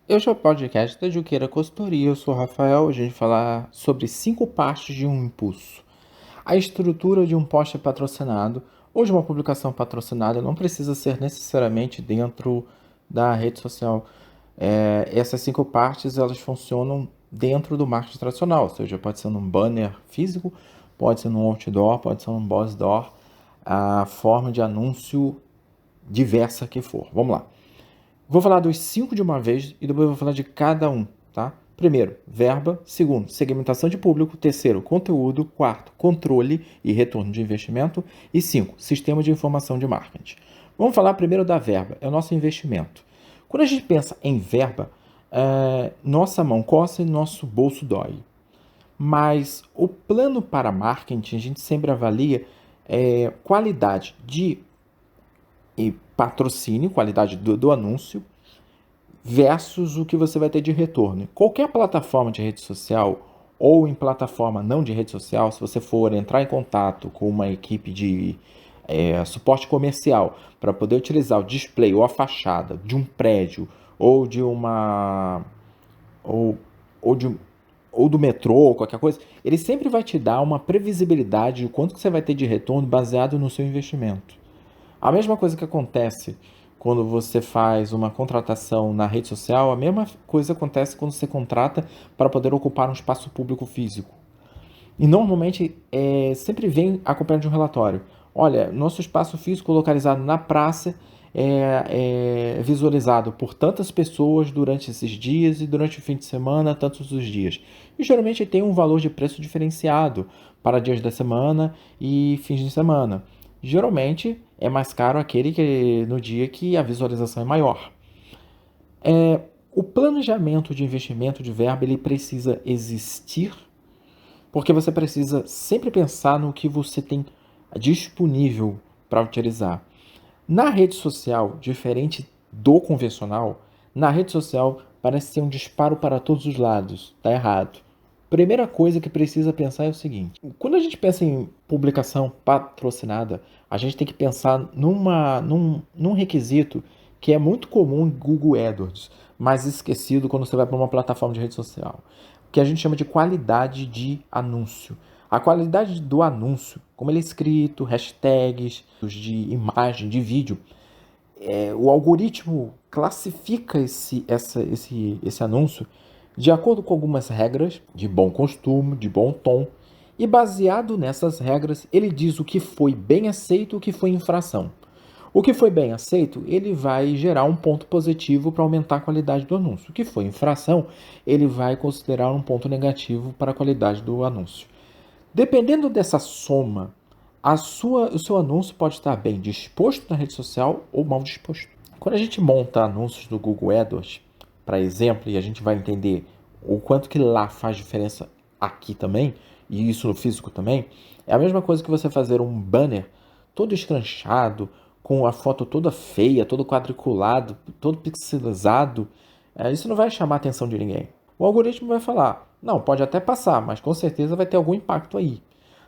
Este é o podcast da Juqueira Consultoria. Eu sou o Rafael. A gente vai falar sobre 5 partes de um impulso. A estrutura de um post patrocinado ou de uma publicação patrocinada não precisa ser necessariamente dentro da rede social. Essas 5 partes elas funcionam dentro do marketing tradicional, ou seja, pode ser num banner físico, pode ser num outdoor, pode ser num boss door, a forma de anúncio diversa que for. Vamos lá. Vou falar dos 5 de uma vez e depois vou falar de cada um, tá? Primeiro, verba. Segundo, segmentação de público. Terceiro, conteúdo. Quarto, controle e retorno de investimento. E 5, sistema de informação de marketing. Vamos falar primeiro da verba, é o nosso investimento. Quando a gente pensa em verba, nossa mão coça e nosso bolso dói. Mas o plano para marketing, a gente sempre avalia qualidade de patrocínio, qualidade do anúncio, versus o que você vai ter de retorno. Qualquer plataforma de rede social ou em plataforma não de rede social, se você for entrar em contato com uma equipe de suporte comercial para poder utilizar o display ou a fachada de um prédio ou de uma ou, ou de ou do metrô ou qualquer coisa, ele sempre vai te dar uma previsibilidade de quanto que você vai ter de retorno baseado no seu investimento. A mesma coisa que acontece quando você faz uma contratação na rede social, a mesma coisa acontece quando você contrata para poder ocupar um espaço público físico. E normalmente sempre vem acompanhado de um relatório. Olha, nosso espaço físico localizado na praça é visualizado por tantas pessoas durante esses dias e durante o fim de semana, tantos os dias. E geralmente tem um valor de preço diferenciado para dias da semana e fins de semana. Geralmente é mais caro aquele que no dia que a visualização é maior. O planejamento de investimento de verba ele precisa existir porque você precisa sempre pensar no que você tem disponível para utilizar. Na rede social, diferente do convencional, na rede social parece ser um disparo para todos os lados. Está errado. Primeira coisa que precisa pensar é o seguinte: quando a gente pensa em publicação patrocinada, a gente tem que pensar num requisito que é muito comum em Google AdWords, mas esquecido quando você vai para uma plataforma de rede social, que a gente chama de qualidade de anúncio. A qualidade do anúncio, como ele é escrito, hashtags, de imagem, de vídeo, o algoritmo classifica esse anúncio de acordo com algumas regras de bom costume, de bom tom, e baseado nessas regras, ele diz o que foi bem aceito e o que foi infração. O que foi bem aceito, ele vai gerar um ponto positivo para aumentar a qualidade do anúncio. O que foi infração, ele vai considerar um ponto negativo para a qualidade do anúncio. Dependendo dessa soma, o seu anúncio pode estar bem disposto na rede social ou mal disposto. Quando a gente monta anúncios do Google AdWords, para exemplo, e a gente vai entender o quanto que lá faz diferença aqui também, e isso no físico também, é a mesma coisa que você fazer um banner todo escranchado, com a foto toda feia, todo quadriculado, todo pixelizado. Isso não vai chamar a atenção de ninguém. O algoritmo vai falar, não, pode até passar, mas com certeza vai ter algum impacto aí.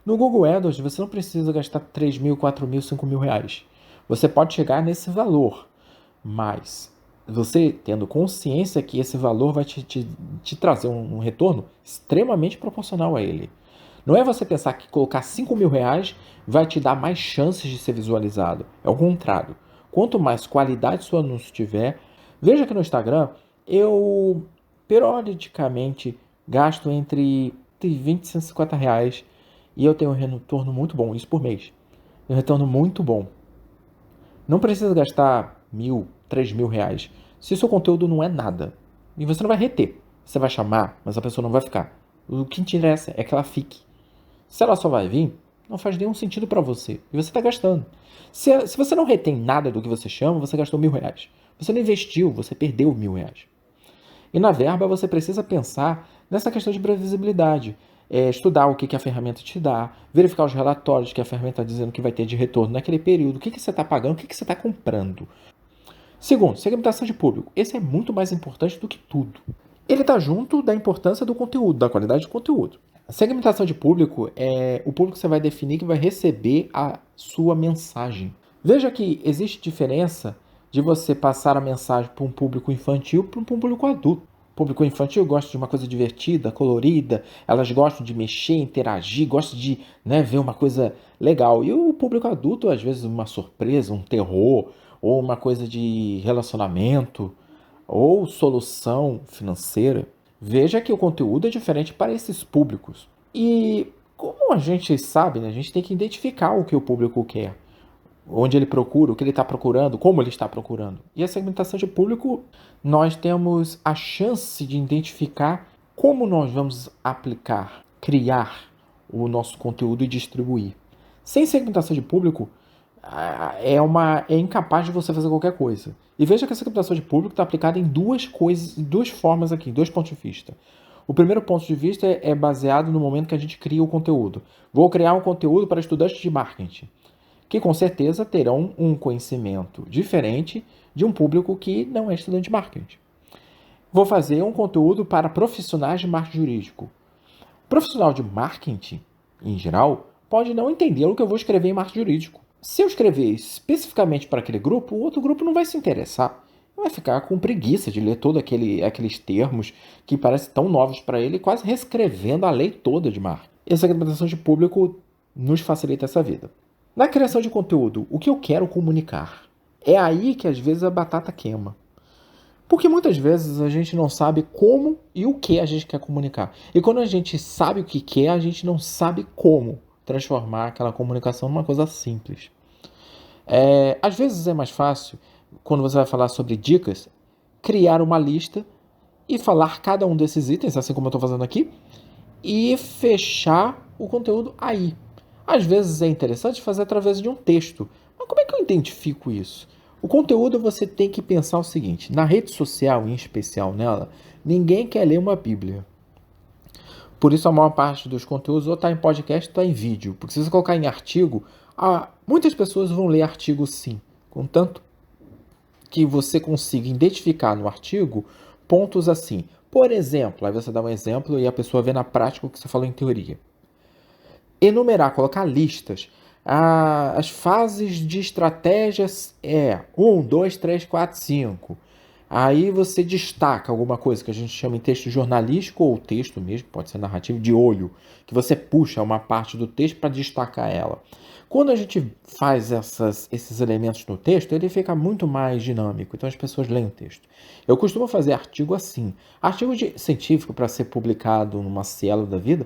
No Google AdWords, você não precisa gastar 3 mil, 4 mil, 5 mil reais. Você pode chegar nesse valor, mas você tendo consciência que esse valor vai te trazer um retorno extremamente proporcional a ele. Não é você pensar que colocar 5 mil reais vai te dar mais chances de ser visualizado. É o contrário. Quanto mais qualidade seu anúncio tiver, veja que no Instagram eu periodicamente gasto entre 20 e 150 reais e eu tenho um retorno muito bom, isso por mês. Um retorno muito bom. Não precisa gastar 1.000, 3 mil reais se o seu conteúdo não é nada. E você não vai reter. Você vai chamar, mas a pessoa não vai ficar. O que interessa é que ela fique. Se ela só vai vir, não faz nenhum sentido para você. E você está gastando. Se você não retém nada do que você chama, você gastou 1.000 reais. Você não investiu, você perdeu 1.000 reais. E na verba você precisa pensar nessa questão de previsibilidade. Estudar o que a ferramenta te dá, verificar os relatórios que a ferramenta está dizendo que vai ter de retorno naquele período, o que você está pagando, o que você está comprando. Segundo, segmentação de público. Esse é muito mais importante do que tudo. Ele está junto da importância do conteúdo, da qualidade do conteúdo. A segmentação de público é o público que você vai definir que vai receber a sua mensagem. Veja que existe diferença de você passar a mensagem para um público infantil para um público adulto. O público infantil gosta de uma coisa divertida, colorida, elas gostam de mexer, interagir, gostam de, né, ver uma coisa legal. E o público adulto, às vezes, uma surpresa, um terror, ou uma coisa de relacionamento, ou solução financeira. Veja que o conteúdo é diferente para esses públicos. E como a gente sabe, né, a gente tem que identificar o que o público quer, onde ele procura, o que ele está procurando, como ele está procurando. E a segmentação de público, nós temos a chance de identificar como nós vamos aplicar, criar o nosso conteúdo e distribuir. Sem segmentação de público, é incapaz de você fazer qualquer coisa. E veja que a segmentação de público está aplicada em duas formas aqui, dois pontos de vista. O primeiro ponto de vista é baseado no momento que a gente cria o conteúdo. Vou criar um conteúdo para estudantes de marketing, que com certeza terão um conhecimento diferente de um público que não é estudante de marketing. Vou fazer um conteúdo para profissionais de marketing jurídico. O profissional de marketing, em geral, pode não entender o que eu vou escrever em marketing jurídico. Se eu escrever especificamente para aquele grupo, o outro grupo não vai se interessar. Vai ficar com preguiça de ler todos aqueles termos que parecem tão novos para ele, quase reescrevendo a lei toda de marketing. E a segmentação de público nos facilita essa vida. Na criação de conteúdo, o que eu quero comunicar? É aí que às vezes a batata queima. Porque muitas vezes a gente não sabe como e o que a gente quer comunicar. E quando a gente sabe o que quer, a gente não sabe como transformar aquela comunicação numa coisa simples. Às vezes é mais fácil, quando você vai falar sobre dicas, criar uma lista e falar cada um desses itens, assim como eu estou fazendo aqui, e fechar o conteúdo aí. Às vezes é interessante fazer através de um texto. Mas como é que eu identifico isso? O conteúdo você tem que pensar o seguinte: na rede social, em especial nela, ninguém quer ler uma Bíblia. Por isso a maior parte dos conteúdos ou está em podcast ou está em vídeo. Porque se você colocar em artigo, muitas pessoas vão ler artigo sim. Contanto que você consiga identificar no artigo pontos assim. Por exemplo, aí você dá um exemplo e a pessoa vê na prática o que você falou em teoria. Enumerar, colocar listas. As fases de estratégias 1, 2, 3, 4, 5. Aí você destaca alguma coisa que a gente chama em texto jornalístico ou texto mesmo, pode ser narrativo, de olho, que você puxa uma parte do texto para destacar ela. Quando a gente faz esses elementos no texto, ele fica muito mais dinâmico, então as pessoas leem o texto. Eu costumo fazer artigo assim. Artigo científico para ser publicado numa Cielo da vida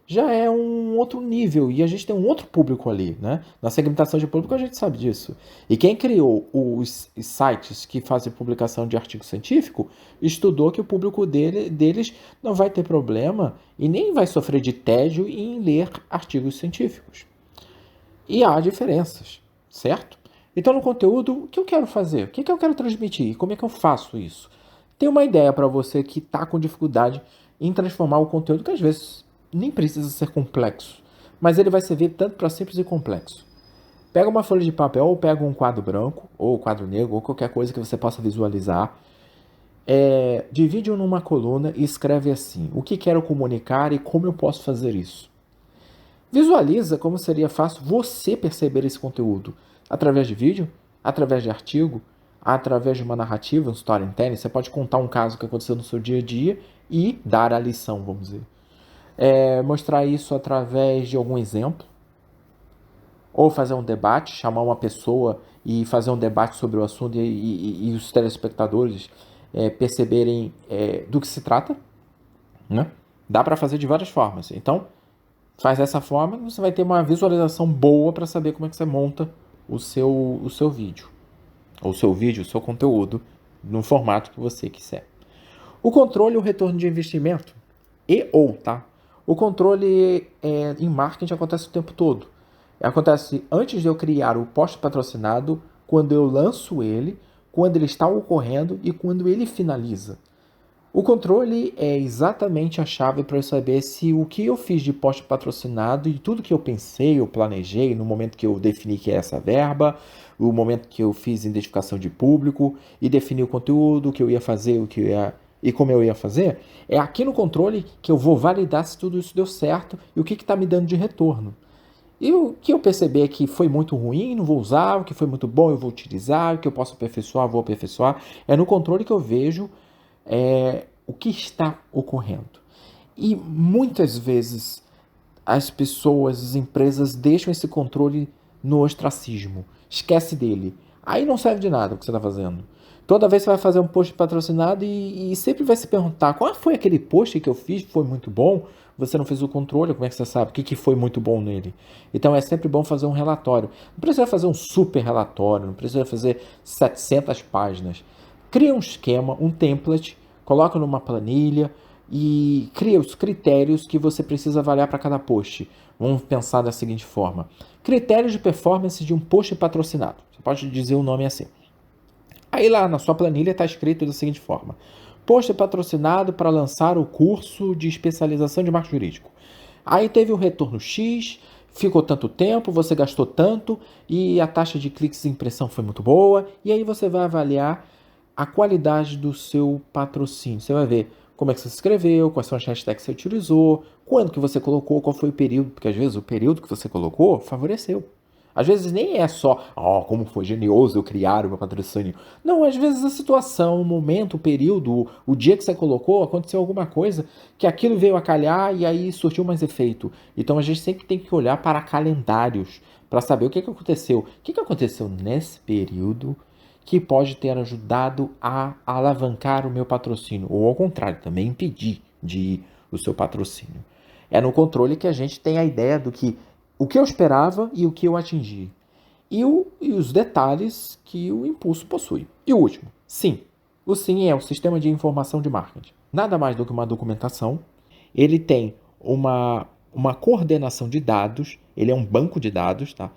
já é um outro nível e a gente tem um outro público ali, né? Na segmentação de público a gente sabe disso. E quem criou os sites que fazem publicação de artigo científico estudou que o público deles não vai ter problema e nem vai sofrer de tédio em ler artigos científicos. E há diferenças, certo? Então no conteúdo, o que eu quero fazer? O que eu quero transmitir? Como é que eu faço isso? Tem uma ideia para você que está com dificuldade em transformar o conteúdo que às vezes nem precisa ser complexo, mas ele vai servir tanto para simples e complexo. Pega uma folha de papel ou pega um quadro branco, ou quadro negro, ou qualquer coisa que você possa visualizar. Divide-o numa coluna e escreve assim: o que quero comunicar e como eu posso fazer isso. Visualiza como seria fácil você perceber esse conteúdo através de vídeo, através de artigo, através de uma narrativa, um storytelling. Você pode contar um caso que aconteceu no seu dia a dia e dar a lição, vamos dizer. Mostrar isso através de algum exemplo, ou fazer um debate, chamar uma pessoa e fazer um debate sobre o assunto e os telespectadores perceberem do que se trata, né? Dá para fazer de várias formas. Então, faz dessa forma e você vai ter uma visualização boa para saber como é que você monta o seu vídeo, ou o seu conteúdo, no formato que você quiser. O controle e o retorno de investimento tá? O controle em marketing acontece o tempo todo. Acontece antes de eu criar o post patrocinado, quando eu lanço ele, quando ele está ocorrendo e quando ele finaliza. O controle é exatamente a chave para eu saber se o que eu fiz de post patrocinado e tudo que eu pensei, eu planejei no momento que eu defini que é essa verba, o momento que eu fiz identificação de público e defini o conteúdo, o que eu ia fazer, e como eu ia fazer, é aqui no controle que eu vou validar se tudo isso deu certo e o que está me dando de retorno. E o que eu perceber é que foi muito ruim, não vou usar, o que foi muito bom eu vou utilizar, o que eu posso aperfeiçoar, vou aperfeiçoar. É no controle que eu vejo o que está ocorrendo. E muitas vezes as pessoas, as empresas deixam esse controle no ostracismo. Esquece dele. Aí não serve de nada o que você está fazendo. Toda vez você vai fazer um post patrocinado e sempre vai se perguntar qual foi aquele post que eu fiz, foi muito bom, você não fez o controle, como é que você sabe? O que foi muito bom nele? Então é sempre bom fazer um relatório. Não precisa fazer um super relatório, não precisa fazer 700 páginas. Cria um esquema, um template, coloca numa planilha e cria os critérios que você precisa avaliar para cada post. Vamos pensar da seguinte forma: critérios de performance de um post patrocinado. Você pode dizer o nome assim. Aí lá na sua planilha está escrito da seguinte forma: post patrocinado para lançar o curso de especialização de marketing jurídico. Aí teve o retorno X, ficou tanto tempo, você gastou tanto e a taxa de cliques e impressão foi muito boa. E aí você vai avaliar a qualidade do seu patrocínio. Você vai ver como é que você escreveu, quais são as hashtags que você utilizou, quando que você colocou, qual foi o período, porque às vezes o período que você colocou favoreceu. Às vezes nem é só, como foi genioso eu criar o meu patrocínio. Não, às vezes a situação, o momento, o período, o dia que você colocou, aconteceu alguma coisa que aquilo veio a calhar e aí surtiu mais efeito. Então a gente sempre tem que olhar para calendários para saber o que aconteceu. O que aconteceu nesse período que pode ter ajudado a alavancar o meu patrocínio, ou ao contrário, também impedir de ir o seu patrocínio. É no controle que a gente tem a ideia do que o que eu esperava e o que eu atingi. E os detalhes que o impulso possui. E o último, sim. O SIM é o Sistema de Informação de Marketing. Nada mais do que uma documentação. Ele tem uma coordenação de dados. Ele é um banco de dados, tá?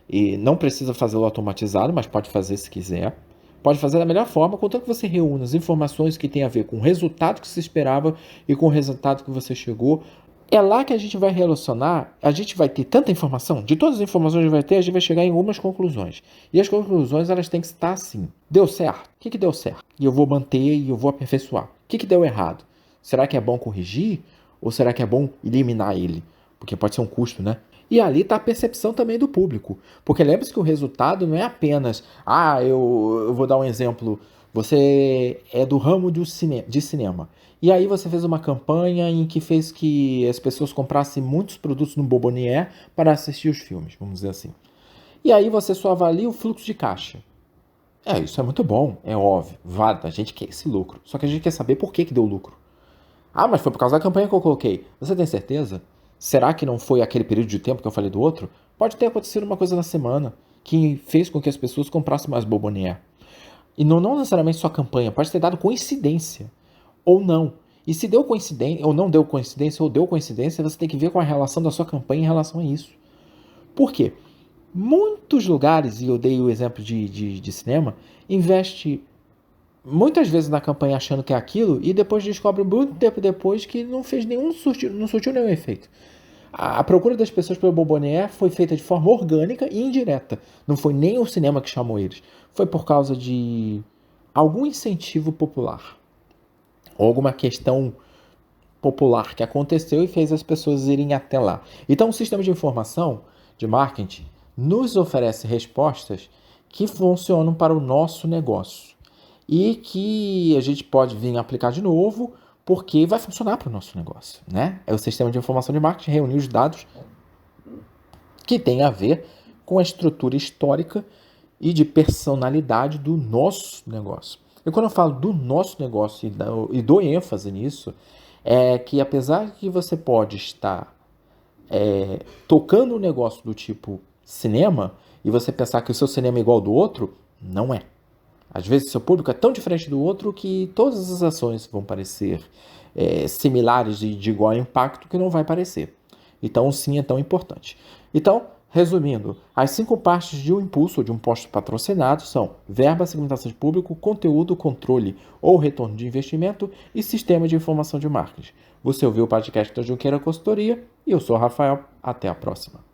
E não precisa fazê-lo automatizado, mas pode fazer se quiser. Pode fazer da melhor forma, contanto que você reúna as informações que tem a ver com o resultado que você esperava e com o resultado que você chegou. É lá que a gente vai relacionar, a gente vai ter tanta informação, de todas as informações que a gente vai ter, a gente vai chegar em algumas conclusões. E as conclusões, elas têm que estar assim. Deu certo? O que deu certo? E eu vou manter e eu vou aperfeiçoar. O que deu errado? Será que é bom corrigir? Ou será que é bom eliminar ele? Porque pode ser um custo, né? E ali está a percepção também do público. Porque lembre-se que o resultado não é apenas... eu vou dar um exemplo. Você é do ramo de cinema. E aí você fez uma campanha em que fez que as pessoas comprassem muitos produtos no Bobonier para assistir os filmes, vamos dizer assim. E aí você só avalia o fluxo de caixa. Isso é muito bom, é óbvio, válido, a gente quer esse lucro. Só que a gente quer saber por que deu lucro. Mas foi por causa da campanha que eu coloquei. Você tem certeza? Será que não foi aquele período de tempo que eu falei do outro? Pode ter acontecido uma coisa na semana que fez com que as pessoas comprassem mais Bobonier. E não necessariamente só campanha, pode ter dado coincidência. Ou não. E se deu coincidência, ou não deu coincidência, ou deu coincidência, você tem que ver com a relação da sua campanha em relação a isso. Por quê? Muitos lugares, e eu dei o exemplo de cinema, investe muitas vezes na campanha achando que é aquilo e depois descobre muito tempo depois que não fez não surtiu nenhum efeito. A procura das pessoas pelo Bobonier foi feita de forma orgânica e indireta. Não foi nem o cinema que chamou eles. Foi por causa de algum incentivo popular. Ou alguma questão popular que aconteceu e fez as pessoas irem até lá. Então, o sistema de informação de marketing nos oferece respostas que funcionam para o nosso negócio e que a gente pode vir aplicar de novo porque vai funcionar para o nosso negócio, né? É o sistema de informação de marketing reunir os dados que tem a ver com a estrutura histórica e de personalidade do nosso negócio. E quando eu falo do nosso negócio e dou ênfase nisso, é que apesar que você pode estar tocando um negócio do tipo cinema e você pensar que o seu cinema é igual ao do outro, não é. Às vezes o seu público é tão diferente do outro que todas as ações vão parecer similares e de igual impacto que não vai parecer. Então, sim, é tão importante. Então, resumindo, as 5 partes de um impulso ou de um post patrocinado são verba, segmentação de público, conteúdo, controle ou retorno de investimento e sistema de informação de marketing. Você ouviu o podcast da Junqueira Consultoria e eu sou o Rafael. Até a próxima.